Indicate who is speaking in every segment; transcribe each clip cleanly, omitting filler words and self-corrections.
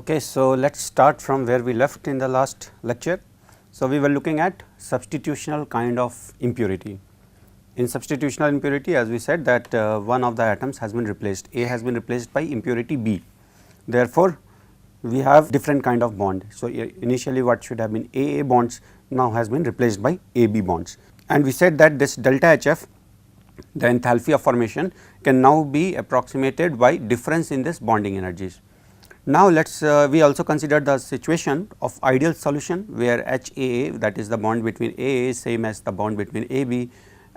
Speaker 1: Okay, so let us start from where we left in the last lecture. So, we were looking at substitutional kind of impurity. In substitutional impurity, as we said that one of the atoms has been replaced, A has been replaced by impurity B. Therefore, we have different kind of bond. So, initially what should have been AA bonds now has been replaced by AB bonds, and we said that this delta HF, the enthalpy of formation, can now be approximated by difference in this bonding energies. Now, let us we also consider the situation of ideal solution where HAA, that is the bond between AA, is same as the bond between AB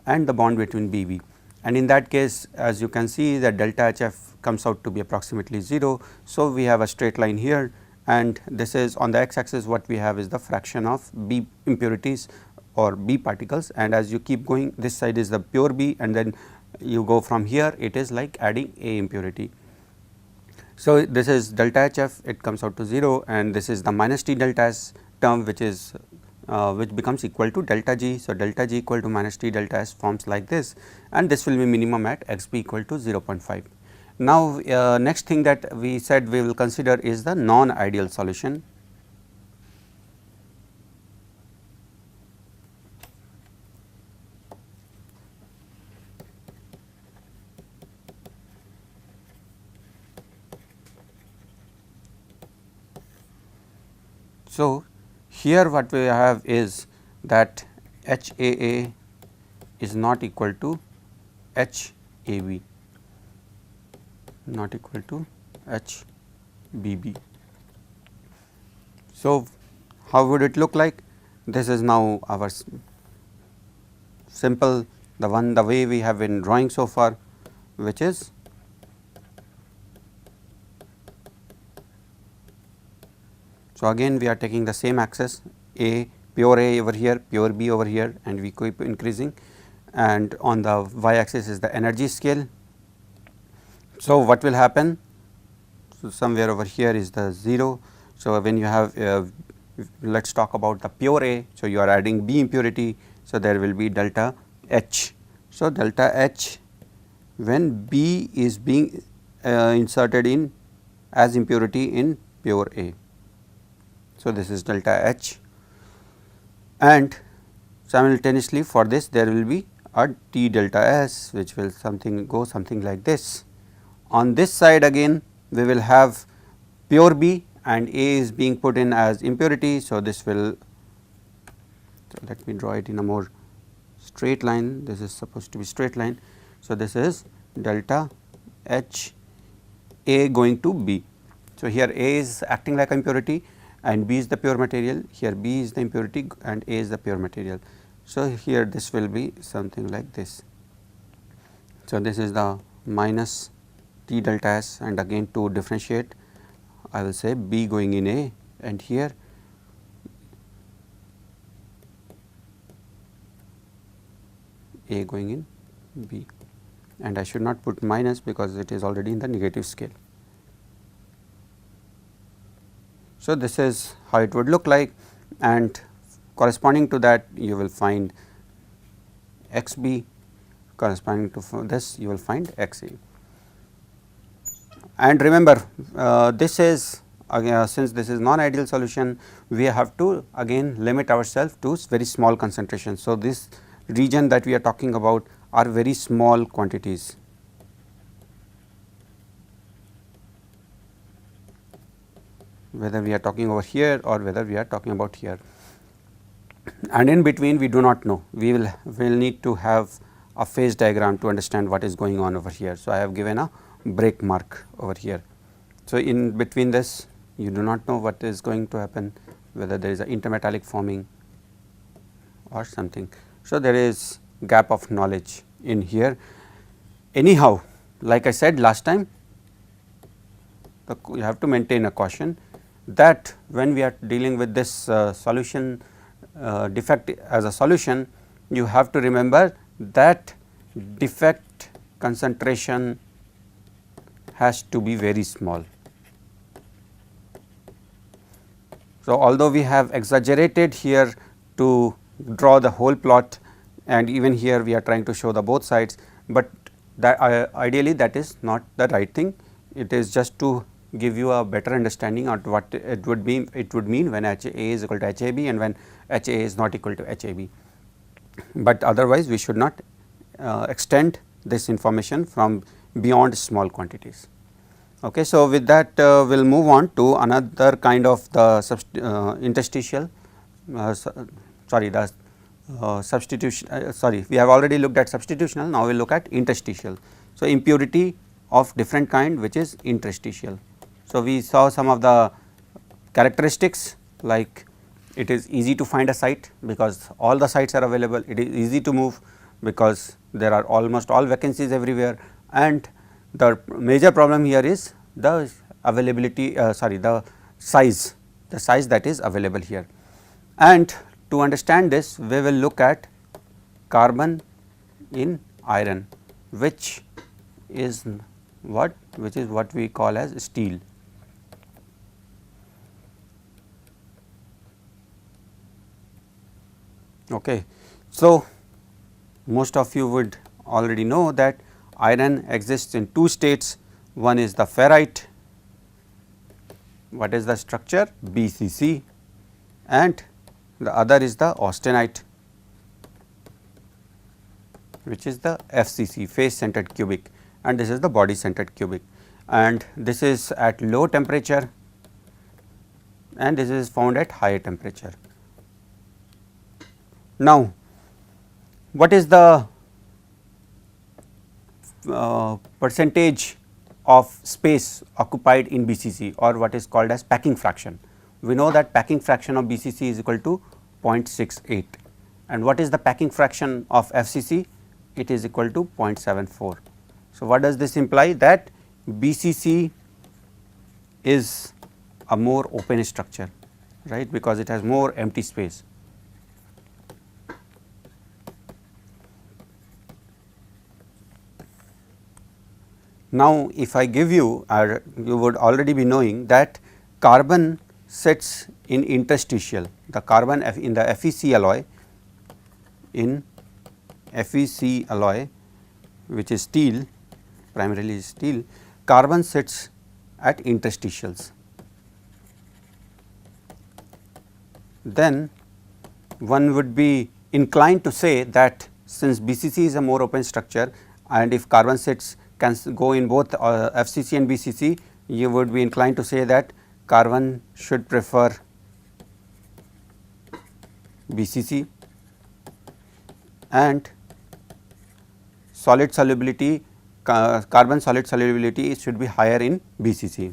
Speaker 1: and the bond between BB, and in that case as you can see that delta HF comes out to be approximately 0. So, we have a straight line here, and this is on the x axis what we have is the fraction of B impurities or B particles, and as you keep going this side is the pure B, and then you go from here it is like adding A impurity. So, this is delta HF, it comes out to 0, and this is the minus T delta S term which is which becomes equal to delta G. So, delta G equal to minus T delta S forms like this, and this will be minimum at x b equal to 0.5. Now, next thing that we said we will consider is the non-ideal solution. So, here what we have is that HAA is not equal to HAB, not equal to HBB. So, how would it look like? This is now our simple the way we have been drawing so far, which is so again we are taking the same axis, A, pure A over here, pure B over here, and we keep increasing, and on the y axis is the energy scale. So, what will happen? So, somewhere over here is the 0. So, when you have let us talk about the pure A. So, you are adding B impurity. So, there will be delta H. So, delta H when B is being inserted in as impurity in pure A. So, this is delta H, and simultaneously for this there will be a T delta S which will go something like this. On this side again we will have pure B and A is being put in as impurity. So, this will, so let me draw it in a more straight line, this is supposed to be straight line. So, this is delta H A going to B. So, here A is acting like impurity and B is the pure material, here B is the impurity and A is the pure material. So, here this will be something like this. So, this is the minus T delta S, and again to differentiate I will say B going in A, and here A going in B, and I should not put minus because it is already in the negative scale. So, this is how it would look like, and corresponding to that you will find x b, corresponding to this you will x a. And remember this is since this is non-ideal solution, we have to again limit ourselves to very small concentration. So, this region that we are talking about are very small quantities. Whether we are talking over here or whether we are talking about here, and in between we do not know, we will need to have a phase diagram to understand what is going on over here. So, I have given a break mark over here. So, in between this you do not know what is going to happen, whether there is an intermetallic forming or something. So, there is gap of knowledge in here. Anyhow, like I said last time, you have to maintain a caution that when we are dealing with this solution defect as a solution, you have to remember that defect concentration has to be very small. So, although we have exaggerated here to draw the whole plot, and even here we are trying to show the both sides, but that ideally that is not the right thing. It is just to give you a better understanding on what it would mean when HA is equal to HAB and when HA is not equal to HAB. But otherwise we should not extend this information from beyond small quantities. Okay, so with that we will move on to another kind of the interstitial substitution we have already looked at substitutional, now we will look at interstitial. So, impurity of different kind which is interstitial. So, we saw some of the characteristics like it is easy to find a site because all the sites are available, it is easy to move because there are almost all vacancies everywhere, and the major problem here is the availability the size that is available here. And to understand this we will look at carbon in iron which is what we call as steel. Okay. So, most of you would already know that iron exists in two states, one is the ferrite, what is the structure BCC, and the other is the austenite which is the FCC, face centered cubic, and this is the body centered cubic, and this is at low temperature and this is found at higher temperature. Now, what is the percentage of space occupied in BCC or what is called as packing fraction? We know that packing fraction of BCC is equal to 0.68, and what is the packing fraction of FCC? It is equal to 0.74. So, what does this imply? That BCC is a more open structure, right, because it has more empty space. Now, if I give you, you would already be knowing that carbon sits in interstitial, the carbon in the FeC alloy, which is steel, primarily is steel, carbon sits at interstitials. Then one would be inclined to say that since BCC is a more open structure and if carbon sits can go in both FCC and BCC, you would be inclined to say that carbon should prefer BCC, and solid solubility, carbon solid solubility should be higher in BCC.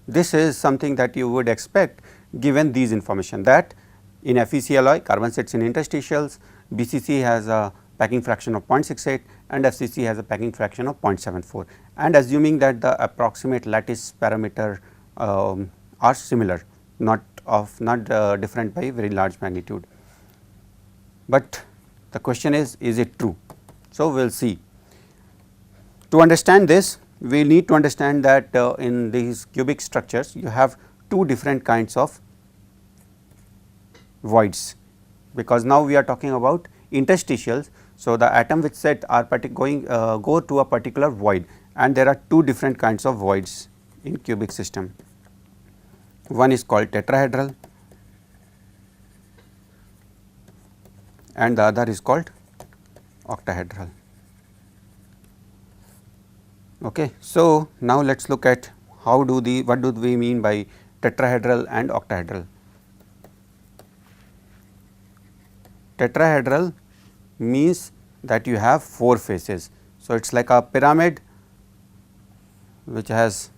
Speaker 1: This is something that you would expect given these information, that in FeC alloy carbon sits in interstitials, BCC has a packing fraction of 0.68 and FCC has a packing fraction of 0.74, and assuming that the approximate lattice parameter are similar, not different by very large magnitude. But the question is it true? So, we will see. To understand this, we need to understand that in these cubic structures you have two different kinds of voids, because now we are talking about interstitials. So, the atom which set are go to a particular void, and there are two different kinds of voids in cubic system. One is called tetrahedral and the other is called octahedral. Okay. So, now let us look at what do we mean by tetrahedral and octahedral. Tetrahedral means that you have 4 faces. So, it is like a pyramid which has,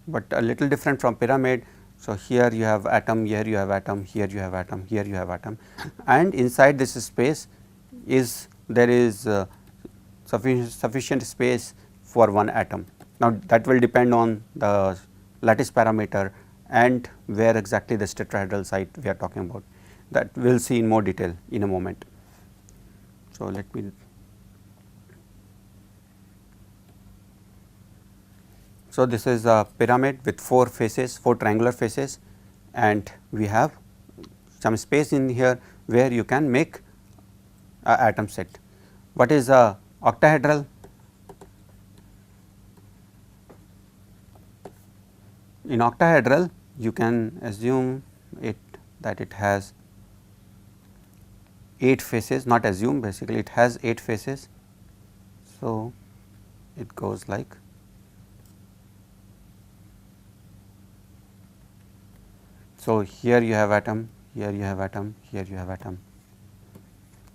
Speaker 1: but a little different from pyramid. So, here you have atom, here you have atom, here you have atom, here you have atom, and inside this space there is sufficient space for one atom. Now, that will depend on the lattice parameter and where exactly this tetrahedral site we are talking about, that we will see in more detail in a moment. So, let me so this is a pyramid with 4 faces, 4 triangular faces, and we have some space in here where you can make a atom set. What is a octahedral? In octahedral you can assume it that it has 8 faces, not assume, basically it has 8 faces. So, it goes like so, here you have atom, here you have atom, here you have atom.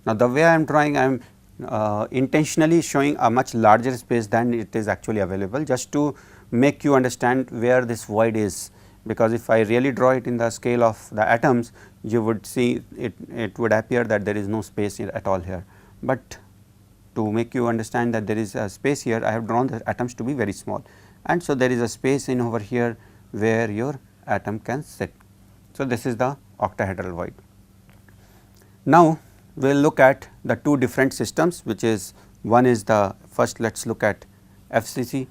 Speaker 1: Now, the way I am drawing, I am intentionally showing a much larger space than it is actually available, just to make you understand where this void is, because if I really draw it in the scale of the atoms, you would see it would appear that there is no space at all here. But to make you understand that there is a space here, I have drawn the atoms to be very small, and so there is a space in over here where your atom can sit. So, this is the octahedral void. Now, we will look at the two different systems, which is one is the first, let us look at FCC.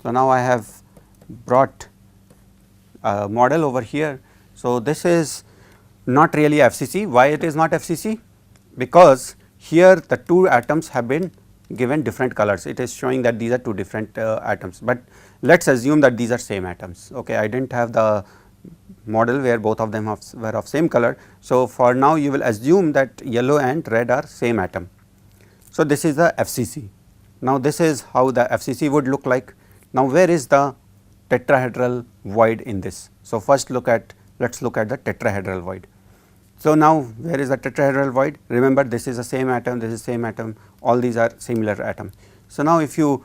Speaker 1: So, now I have brought a model over here. So, this is not really FCC. Why it is not FCC? Because here the two atoms have been given different colors. It is showing that these are two different atoms, but let us assume that these are same atoms. Okay, I did not have the model where both of them were of same color. So, for now you will assume that yellow and red are same atom. So, this is the FCC. Now, this is how the FCC would look like. Now, where is the tetrahedral void in this? So, first let us look at the tetrahedral void. So, now where is the tetrahedral void? Remember, this is the same atom, this is same atom, all these are similar atom. So, now if you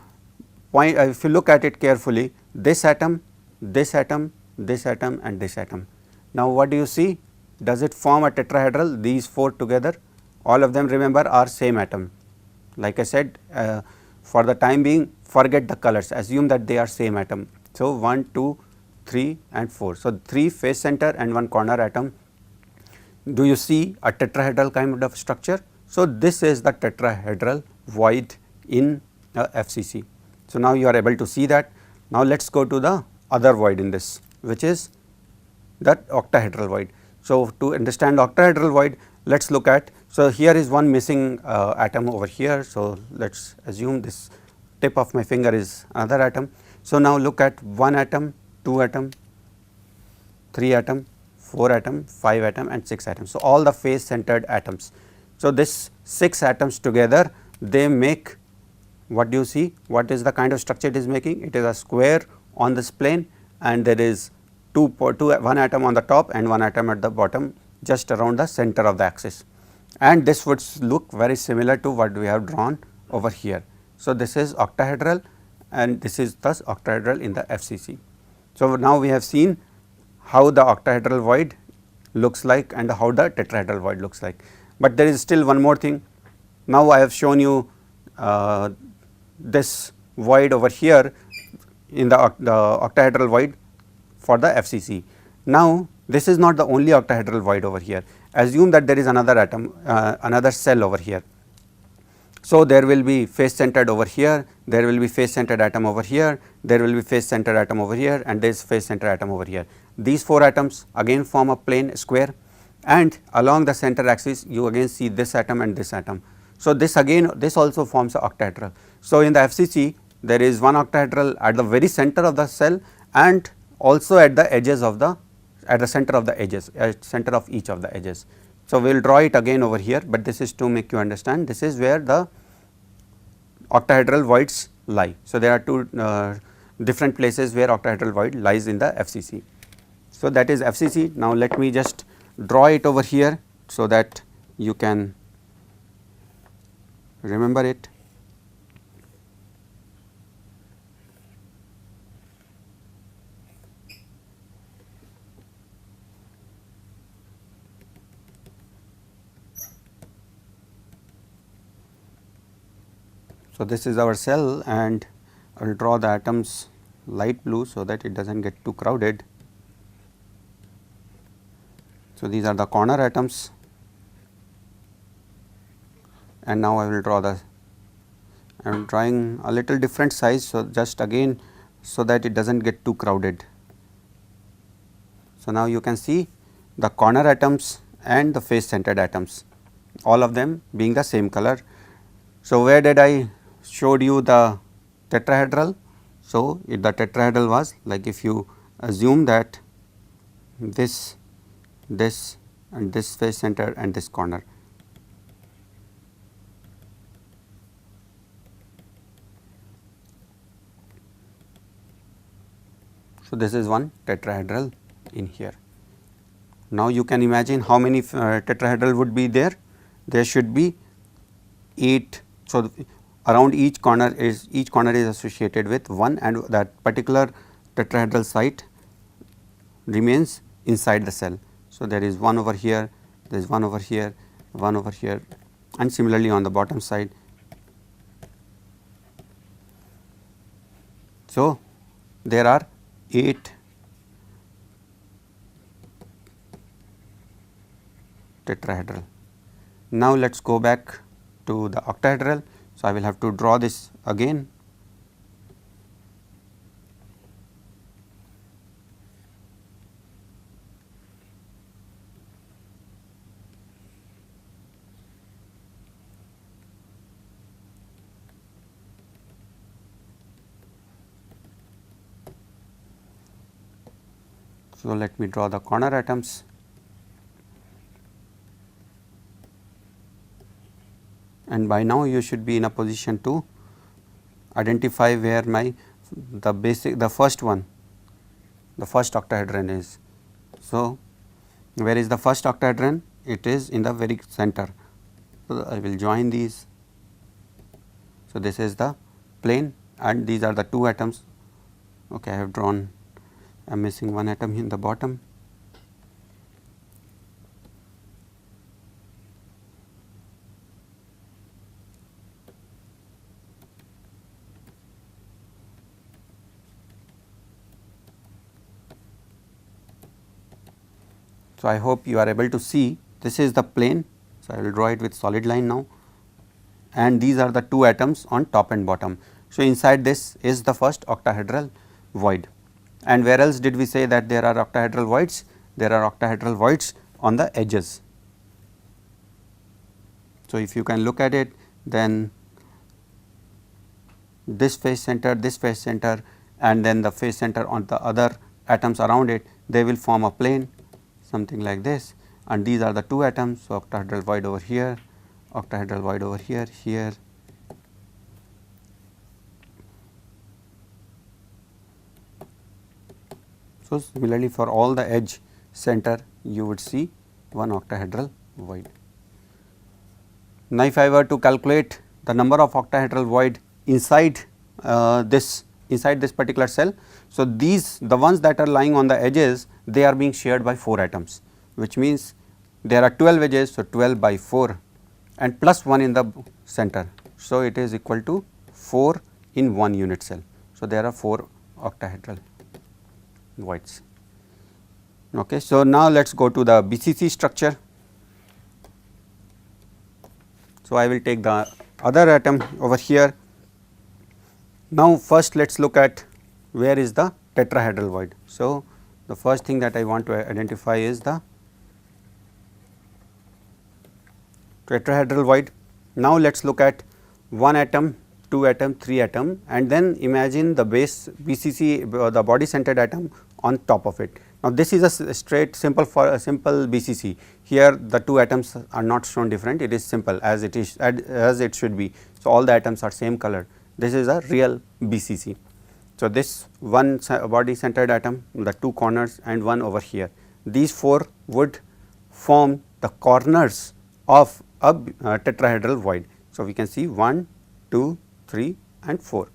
Speaker 1: look at it carefully, this atom, this atom, this atom and this atom. Now, what do you see? Does it form a tetrahedral? These 4 together, all of them, remember, are same atom. Like I said, for the time being, forget the colors, assume that they are same atom. So, 1, 2, 3 and 4. So, 3 face center and 1 corner atom. Do you see a tetrahedral kind of structure? So, this is the tetrahedral void in FCC. So, now you are able to see that. Now, let us go to the other void in this, which is that octahedral void. So, to understand octahedral void, let us look at, so here is one missing atom over here. So, let us assume this tip of my finger is another atom. So, now look at 1 atom, 2 atom, 3 atom, 4 atom, 5 atom and 6 atoms. So, all the face centered atoms. So, this 6 atoms together, they make, what do you see? What is the kind of structure it is making? It is a square on this plane, and there is one atom on the top and 1 atom at the bottom, just around the center of the axis, and this would look very similar to what we have drawn over here. So, this is octahedral and this is thus octahedral in the FCC. So, now we have seen how the octahedral void looks like and how the tetrahedral void looks like, but there is still one more thing. Now, I have shown you this void over here in the octahedral void for the FCC. Now, this is not the only octahedral void over here. Assume that there is another atom, another cell over here. So, there will be face centered over here, there will be face centered atom over here, there will be face centered atom over here, and there is face centered atom over here. These 4 atoms again form a plane square, and along the center axis you again see this atom and this atom. So, this also forms a octahedral. So, in the FCC there is one octahedral at the very center of the cell and also at the edges of the center of the edges, center of each of the edges. So, we will draw it again over here, but this is to make you understand this is where the octahedral voids lie. So, there are two different places where octahedral void lies in the FCC. So, that is FCC. Now, let me just draw it over here so that you can remember it. So, this is our cell, and I will draw the atoms light blue so that it does not get too crowded. So, these are the corner atoms, and now I will draw I am drawing a little different size. So, just again so that it does not get too crowded. So, now you can see the corner atoms and the face centered atoms, all of them being the same color. So, where did I showed you the tetrahedral? So, the tetrahedral was like, if you assume that this and this face center and this corner. So, this is one tetrahedral in here. Now, you can imagine how many tetrahedral would be there. There should be 8. So, around each corner is associated with 1, and that particular tetrahedral site remains inside the cell. So, there is 1 over here, there is 1 over here, 1 over here, and similarly on the bottom side. So, there are 8 tetrahedral. Now, let us go back to the octahedral. So, I will have to draw this again. So, let me draw the corner atoms. And by now, you should be in a position to identify where the first octahedron is. So, where is the first octahedron? It is in the very center. So, I will join these. So, this is the plane and these are the 2 atoms. Okay, I have drawn, I am missing 1 atom in the bottom. So, I hope you are able to see, this is the plane. So, I will draw it with solid line now, and these are the 2 atoms on top and bottom. So, inside this is the first octahedral void. And where else did we say that there are octahedral voids? There are octahedral voids on the edges. So, if you can look at it, then this face center, and then the face center on the other atoms around it, they will form a plane, something like this, and these are the 2 atoms. So, octahedral void over here, octahedral void over here, here. So, similarly for all the edge center, you would see one octahedral void. Now, if I were to calculate the number of octahedral void inside this particular cell. So, the ones that are lying on the edges, they are being shared by 4 atoms, which means there are 12 edges. So, 12 by 4 and plus 1 in the center. So, it is equal to 4 in 1 unit cell. So, there are 4 octahedral voids. Okay. So, now let us go to the BCC structure. So, I will take the other atom over here. Now, first let us look at where is the tetrahedral void. So, the first thing that I want to identify is the tetrahedral void. Now, let us look at 1 atom, 2 atom, 3 atom, and then imagine the base BCC, the body centered atom on top of it. Now, this is a straight simple BCC. Here the 2 atoms are not shown different, it is simple as it is, as it should be. So, all the atoms are same color. This is a real BCC. So, this one body centered atom, the 2 corners and 1 over here, these 4 would form the corners of a tetrahedral void. So, we can see 1, 2, 3 and 4.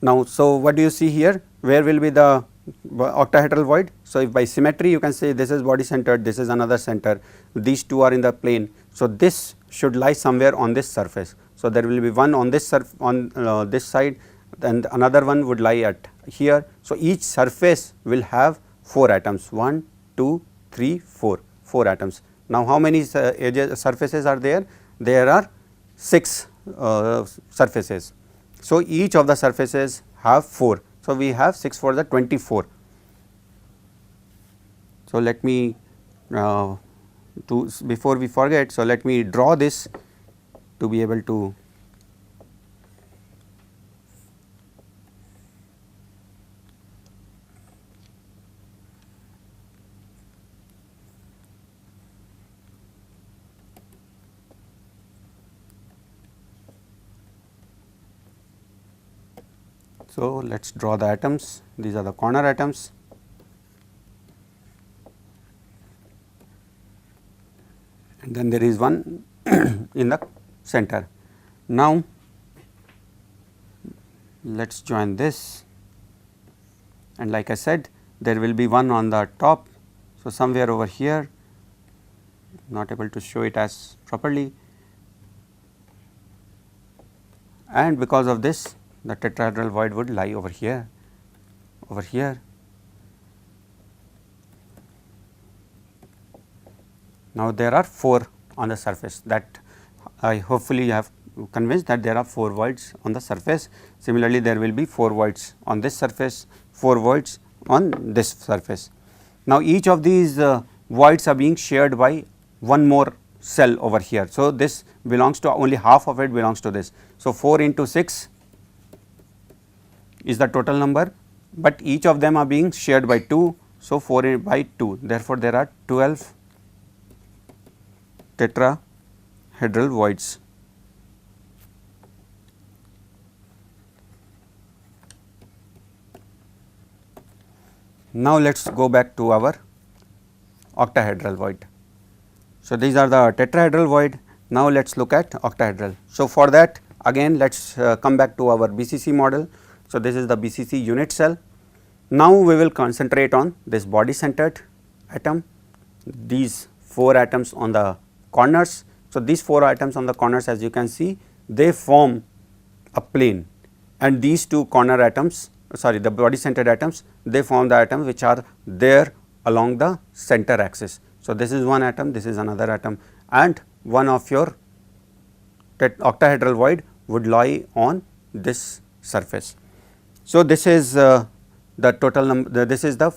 Speaker 1: Now, so what do you see here? Where will be the octahedral void? So, if by symmetry you can say this is body centered, this is another center, these 2 are in the plane. So, this should lie somewhere on this surface. So, there will be one on this this side, and another one would lie at here. So, each surface will have 4 atoms, 1, 2, 3, 4, 4 atoms. Now, how many surfaces are there? There are 6 surfaces. So, each of the surfaces have 4. So, we have 6 for the 24. So, let me before we forget, so let me draw this to be able to so let us draw the atoms. These are the corner atoms. And then there is one in the center. Now, let us join this, and like I said, there will be one on the top. So, somewhere over here, not able to show it as properly, and because of this the tetrahedral void would lie over here, over here. Now, there are 4 on the surface, that I hopefully have convinced that there are 4 voids on the surface. Similarly, there will be 4 voids on this surface, 4 voids on this surface. Now, each of these voids are being shared by one more cell over here. So, this belongs to only half of it belongs to this. So, 4 into 6 is the total number, but each of them are being shared by 2. So, 4 by 2, therefore, there are 12 tetrahedral voids. Now, let us go back to our octahedral void. So, these are the tetrahedral void. Now, let us look at octahedral. So, for that again let us come back to our BCC model. So, this is the BCC unit cell. Now, we will concentrate on this body centered atom, these 4 atoms on the corners. So, these 4 atoms on the corners, as you can see, they form a plane, and these 2 corner atoms, sorry, the body centered atoms, they form the atoms which are there along the center axis. So, this is one atom, this is another atom, and one of your octahedral void would lie on this surface. So, this is the total number, this is the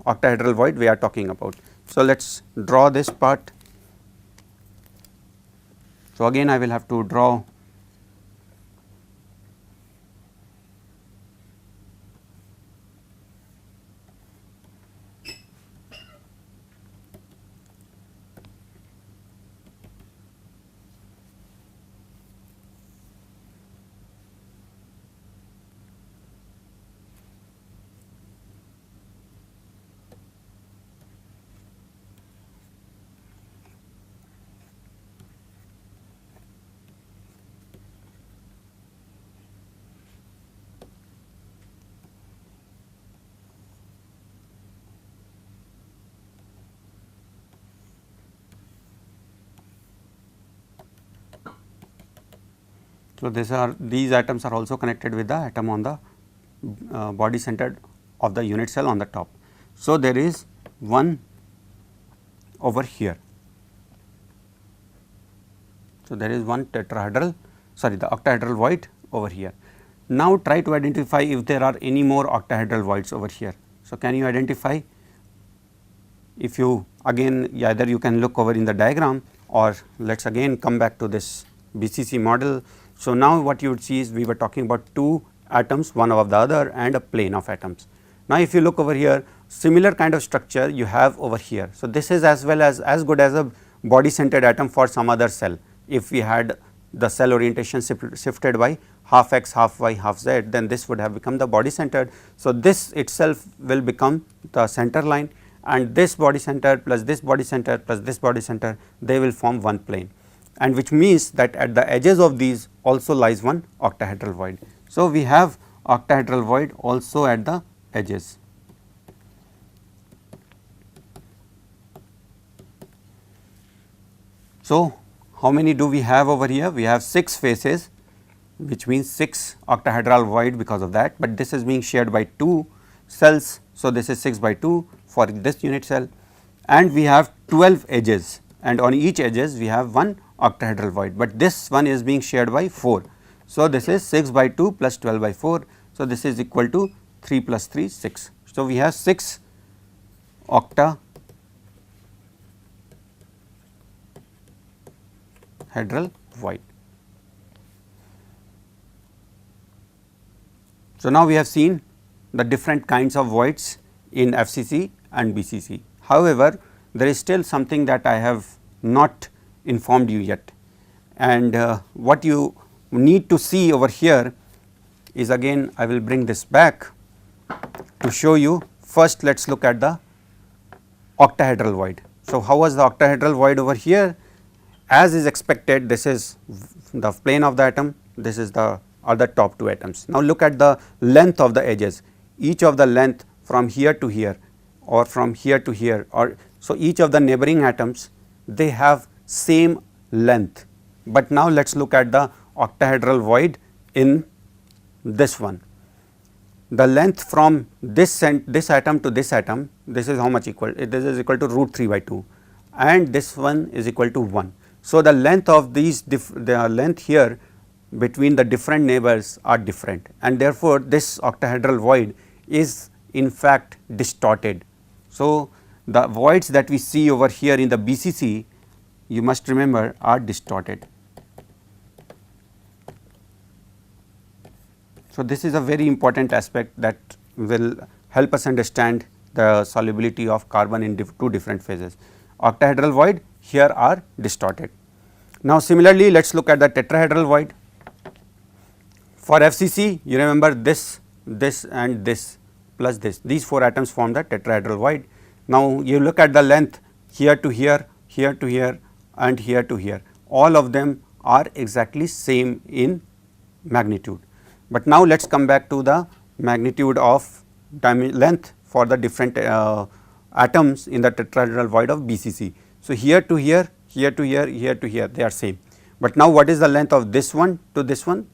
Speaker 1: octahedral void we are talking about. So, let us draw this part. So, again I will have to draw So, these atoms are also connected with the atom on the body centered of the unit cell on the top. So, there is one over here. So, there is one tetrahedral, sorry, the octahedral void over here. Now, try to identify if there are any more octahedral voids over here. So, can you identify? If you again, either you can look over in the diagram, or let us again come back to this BCC model. So, now what you would see is we were talking about 2 atoms one above the other and a plane of atoms. Now, if you look over here, similar kind of structure you have over here. So, this is as good as a body centered atom for some other cell. If we had the cell orientation shifted by half x, half y, half z, then this would have become the body centered. So, this itself will become the center line, and this body center plus this body center plus this body center, they will form one plane, and which means that at the edges of these also lies one octahedral void. So, we have octahedral void also at the edges. So, how many do we have over here? We have 6 faces, which means 6 octahedral void because of that, but this is being shared by 2 cells. So, this is 6 by 2 for this unit cell, and we have 12 edges, and on each edges we have one octahedral void, but this one is being shared by 4. So, this is 6 by 2 plus 12 by 4. So, this is equal to 3 plus 3 6. So, we have 6 octahedral octahedral void. So, now we have seen the different kinds of voids in FCC and BCC. However, there is still something that I have not informed you yet, and what you need to see over here is, again I will bring this back to show you. First, let us look at the octahedral void. So, how was the octahedral void over here? As is expected, this is the plane of the atom, this is the other top two atoms. Now, look at the length of the edges, each of the length from here to here or from here to here, or so each of the neighboring atoms, they have same length. But now, let us look at the octahedral void in this one. The length from this atom to this atom, this is how much equal? This is equal to root 3 by 2, and this one is equal to 1. So, the length of these the length here between the different neighbors are different, and therefore, this octahedral void is in fact distorted. So, the voids that we see over here in the BCC, you must remember, are distorted. So, this is a very important aspect that will help us understand the solubility of carbon in two different phases. Octahedral void here are distorted. Now, similarly, let us look at the tetrahedral void. For FCC, you remember this and this plus this, these 4 atoms form the tetrahedral void. Now, you look at the length here to here, here to here and here to here, all of them are exactly same in magnitude. But now, let us come back to the magnitude of length for the different atoms in the tetrahedral void of BCC. So, here to here, here to here, here to here, they are same. But now, what is the length of this one to this one?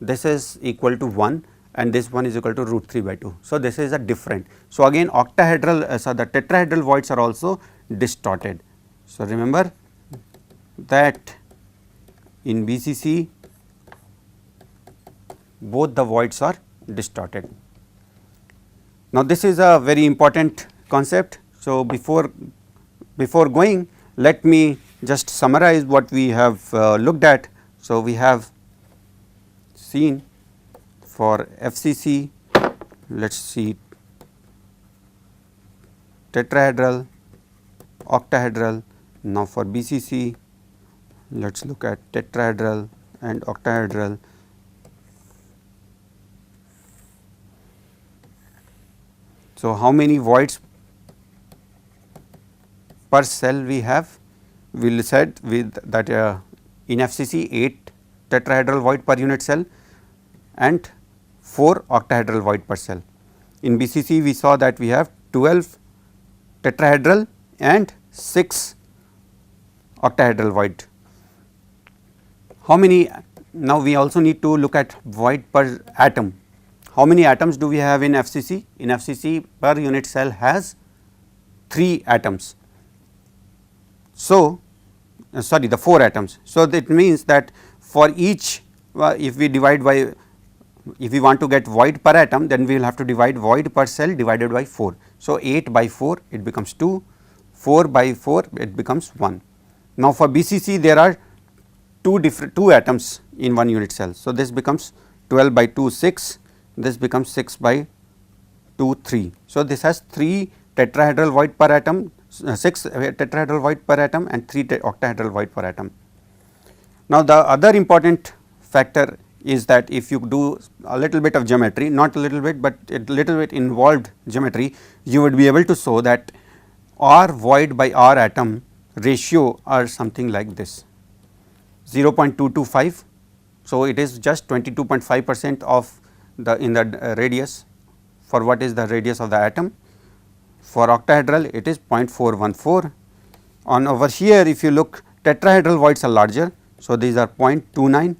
Speaker 1: This is equal to 1 and this one is equal to root 3 by 2. So, this is a different. So, again octahedral so the tetrahedral voids are also distorted. So, remember that in BCC both the voids are distorted. Now, this is a very important concept. So, before going, let me just summarize what we have looked at. So, we have seen for FCC, let us see tetrahedral, octahedral. Now, for BCC, let us look at tetrahedral and octahedral. So, how many voids per cell we have? We will said with that in FCC 8 tetrahedral void per unit cell and 4 octahedral void per cell. In BCC we saw that we have 12 tetrahedral and 6 octahedral void. How many? Now, we also need to look at void per atom. How many atoms do we have in FCC? In FCC per unit cell has 3 atoms. So, sorry, the 4 atoms. So, that means that for each if we divide by, if we want to get void per atom, then we will have to divide void per cell divided by 4. So, 8 by 4 it becomes 2, 4 by 4 it becomes 1. Now, for BCC there are 2 atoms in one unit cell. So, this becomes 12 by 2 6, this becomes 6 by 2 3. So, this has 3 tetrahedral void per atom, 6 tetrahedral void per atom and 3 octahedral void per atom. Now, the other important factor is that if you do a little bit of geometry, not a little bit, but a little bit involved geometry, you would be able to show that R void by R atom ratio are something like this, 0.225. So, it is just 22.5% of the in the radius for what is the radius of the atom. For octahedral it is 0.414. On over here, if you look, tetrahedral voids are larger. So, these are 0.29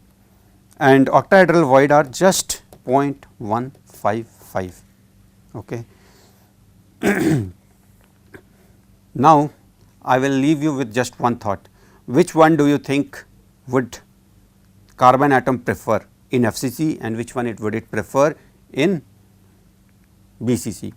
Speaker 1: and octahedral void are just 0.155. Okay. Now, I will leave you with just one thought. Which one do you think would carbon atom prefer in FCC and which one would it prefer in BCC?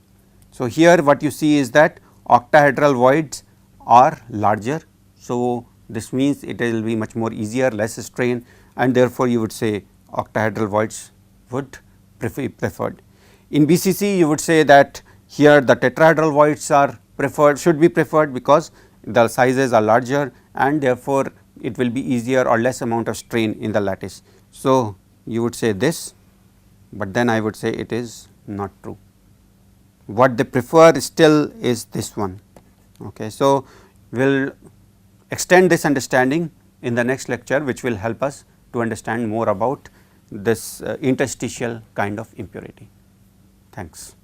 Speaker 1: So, here what you see is that octahedral voids are larger. So, This means it will be much more easier, less strain, and therefore, you would say octahedral voids would be preferred. In BCC, you would say that here the tetrahedral voids are preferred, should be preferred, because the sizes are larger and therefore, it will be easier or less amount of strain in the lattice. So, you would say this, but then I would say it is not true. What they prefer still is this one. Okay. So, we will extend this understanding in the next lecture, which will help us to understand more about this interstitial kind of impurity. Thanks.